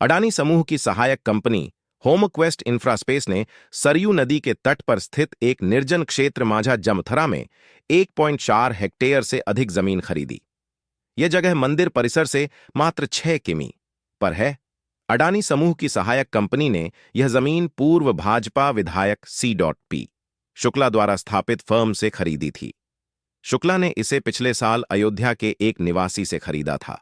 अडानी समूह की सहायक कंपनी होमक्वेस्ट इंफ्रास्पेस ने सरयू नदी के तट पर स्थित एक निर्जन क्षेत्र माझा जमथरा में 1.4 हेक्टेयर से अधिक जमीन खरीदी। यह जगह मंदिर परिसर से मात्र 6 किमी पर है। अडानी समूह की सहायक कंपनी ने यह जमीन पूर्व भाजपा विधायक C.P. शुक्ला द्वारा स्थापित फर्म से खरीदी थी। शुक्ला ने इसे पिछले साल अयोध्या के एक निवासी से खरीदा था।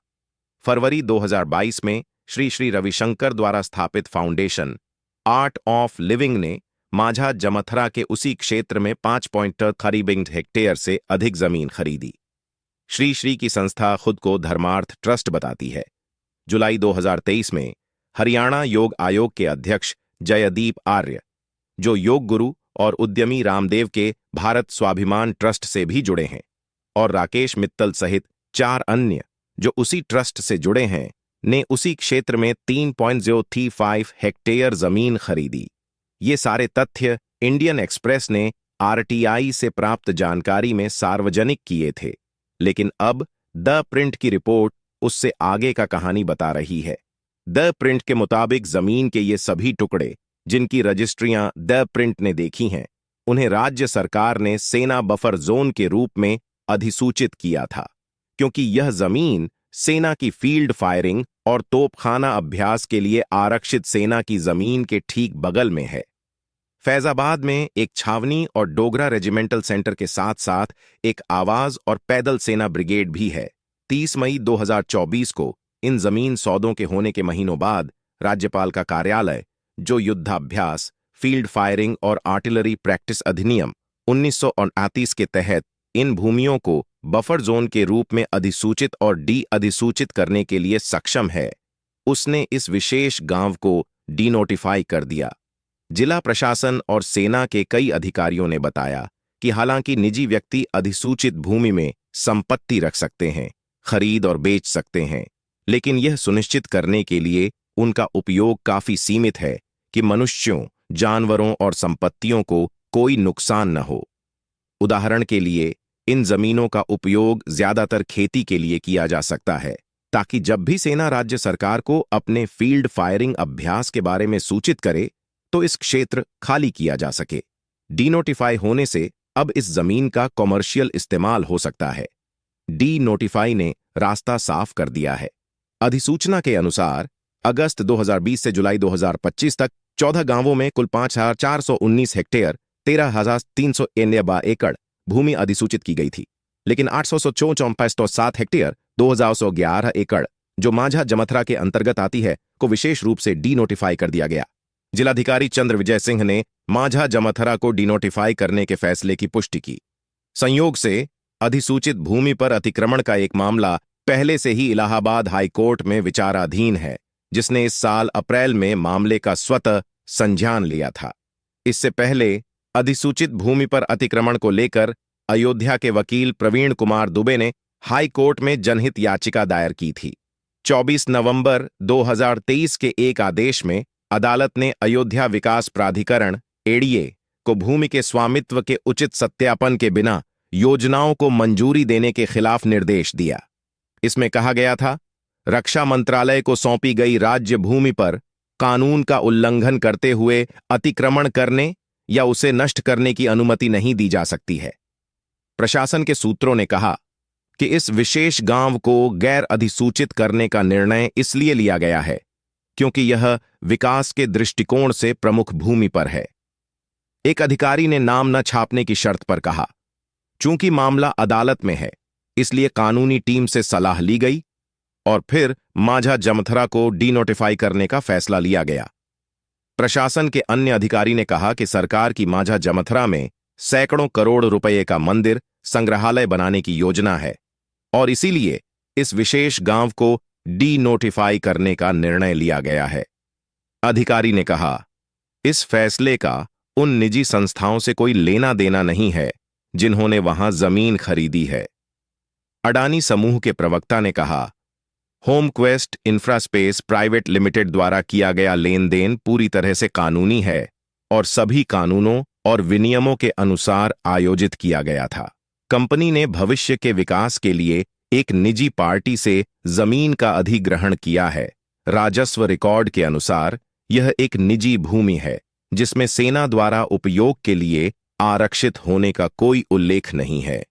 फरवरी 2022 में श्री श्री रविशंकर द्वारा स्थापित फाउंडेशन आर्ट ऑफ लिविंग ने माझा जमथरा के उसी क्षेत्र में 5.3 हेक्टेयर से अधिक जमीन खरीदी। श्री श्री की संस्था खुद को धर्मार्थ ट्रस्ट बताती है। जुलाई 2023 में हरियाणा योग आयोग के अध्यक्ष जयदीप आर्य, जो योग गुरु और उद्यमी रामदेव के भारत स्वाभिमान ट्रस्ट से भी जुड़े हैं, और राकेश मित्तल सहित 4 अन्य जो उसी ट्रस्ट से जुड़े हैं, ने उसी क्षेत्र में 3.035 हेक्टेयर जमीन खरीदी। ये सारे तथ्य इंडियन एक्सप्रेस ने RTI से प्राप्त जानकारी में सार्वजनिक किए थे, लेकिन अब द प्रिंट की रिपोर्ट उससे आगे का कहानी बता रही है। द प्रिंट के मुताबिक जमीन के ये सभी टुकड़े, जिनकी रजिस्ट्रियां द प्रिंट ने देखी हैं, उन्हें राज्य सरकार ने सेना बफर जोन के रूप में अधिसूचित किया था, क्योंकि यह जमीन सेना की फील्ड फायरिंग और तोपखाना अभ्यास के लिए आरक्षित सेना की जमीन के ठीक बगल में है। फैजाबाद में एक छावनी और डोगरा रेजिमेंटल सेंटर के साथ साथ एक आवाज और पैदल सेना ब्रिगेड भी है। 30 मई 2024 को इन जमीन सौदों के होने के महीनों बाद राज्यपाल का कार्यालय, जो युद्धाभ्यास, फील्ड फायरिंग और आर्टिलरी प्रैक्टिस अधिनियम 1939 के तहत इन भूमियों को बफर जोन के रूप में अधिसूचित और अधिसूचित करने के लिए सक्षम है, उसने इस विशेष गांव को डीनोटिफाई कर दिया। जिला प्रशासन और सेना के कई अधिकारियों ने बताया कि हालांकि निजी व्यक्ति अधिसूचित भूमि में संपत्ति रख सकते हैं, खरीद और बेच सकते हैं, लेकिन यह सुनिश्चित करने के लिए उनका उपयोग काफी सीमित है कि मनुष्यों, जानवरों और संपत्तियों को कोई नुकसान न हो। उदाहरण के लिए, इन जमीनों का उपयोग ज्यादातर खेती के लिए किया जा सकता है, ताकि जब भी सेना राज्य सरकार को अपने फील्ड फायरिंग अभ्यास के बारे में सूचित करे तो इस क्षेत्र खाली किया जा सके। डीनोटिफाई होने से अब इस जमीन का कॉमर्शियल इस्तेमाल हो सकता है। डीनोटिफाई ने रास्ता साफ कर दिया है। अधिसूचना के अनुसार अगस्त 2020 से जुलाई 2025 तक 14 गांवों में कुल 5,419 हेक्टेयर 13,391 एकड़ भूमि अधिसूचित की गई थी, लेकिन 854.7 हेक्टेयर 2,111 एकड़, जो माझा जमथरा के अंतर्गत आती है, को विशेष रूप से डीनोटिफाई कर दिया गया। जिलाधिकारी चंद्र विजय सिंह ने माझा जमथरा को डीनोटिफाई करने के फैसले की पुष्टि की। संयोग से अधिसूचित भूमि पर अतिक्रमण का एक मामला पहले से ही इलाहाबाद हाईकोर्ट में विचाराधीन है, जिसने इस साल अप्रैल में मामले का स्वतः संज्ञान लिया था। इससे पहले अधिसूचित भूमि पर अतिक्रमण को लेकर अयोध्या के वकील प्रवीण कुमार दुबे ने हाई कोर्ट में जनहित याचिका दायर की थी। 24 नवंबर 2023 के एक आदेश में अदालत ने अयोध्या विकास प्राधिकरण ADA को भूमि के स्वामित्व के उचित सत्यापन के बिना योजनाओं को मंजूरी देने के खिलाफ निर्देश दिया। इसमें कहा गया था, रक्षा मंत्रालय को सौंपी गई राज्य भूमि पर कानून का उल्लंघन करते हुए अतिक्रमण करने या उसे नष्ट करने की अनुमति नहीं दी जा सकती है। प्रशासन के सूत्रों ने कहा कि इस विशेष गांव को गैर अधिसूचित करने का निर्णय इसलिए लिया गया है क्योंकि यह विकास के दृष्टिकोण से प्रमुख भूमि पर है। एक अधिकारी ने नाम न छापने की शर्त पर कहा, चूंकि मामला अदालत में है, इसलिए कानूनी टीम से सलाह ली गई और फिर माझा जमथरा को डीनोटिफाई करने का फैसला लिया गया। प्रशासन के अन्य अधिकारी ने कहा कि सरकार की माझा जमथरा में सैकड़ों करोड़ रुपए का मंदिर संग्रहालय बनाने की योजना है और इसीलिए इस विशेष गांव को डीनोटिफाई करने का निर्णय लिया गया है। अधिकारी ने कहा, इस फैसले का उन निजी संस्थाओं से कोई लेना देना नहीं है जिन्होंने वहां जमीन खरीदी है। अडानी समूह के प्रवक्ता ने कहा, होमक्वेस्ट इंफ्रास्पेस प्राइवेट लिमिटेड द्वारा किया गया लेन देन पूरी तरह से कानूनी है और सभी कानूनों और विनियमों के अनुसार आयोजित किया गया था। कंपनी ने भविष्य के विकास के लिए एक निजी पार्टी से जमीन का अधिग्रहण किया है राजस्व रिकॉर्ड के अनुसार यह एक निजी भूमि है जिसमें सेना द्वारा उपयोग के लिए आरक्षित होने का कोई उल्लेख नहीं है।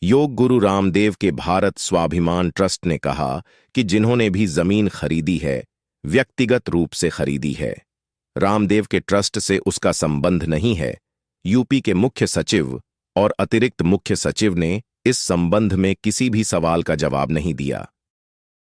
योग गुरु रामदेव के भारत स्वाभिमान ट्रस्ट ने कहा कि जिन्होंने भी जमीन खरीदी है व्यक्तिगत रूप से खरीदी है। रामदेव के ट्रस्ट से उसका संबंध नहीं है। यूपी के मुख्य सचिव और अतिरिक्त मुख्य सचिव ने इस संबंध में किसी भी सवाल का जवाब नहीं दिया।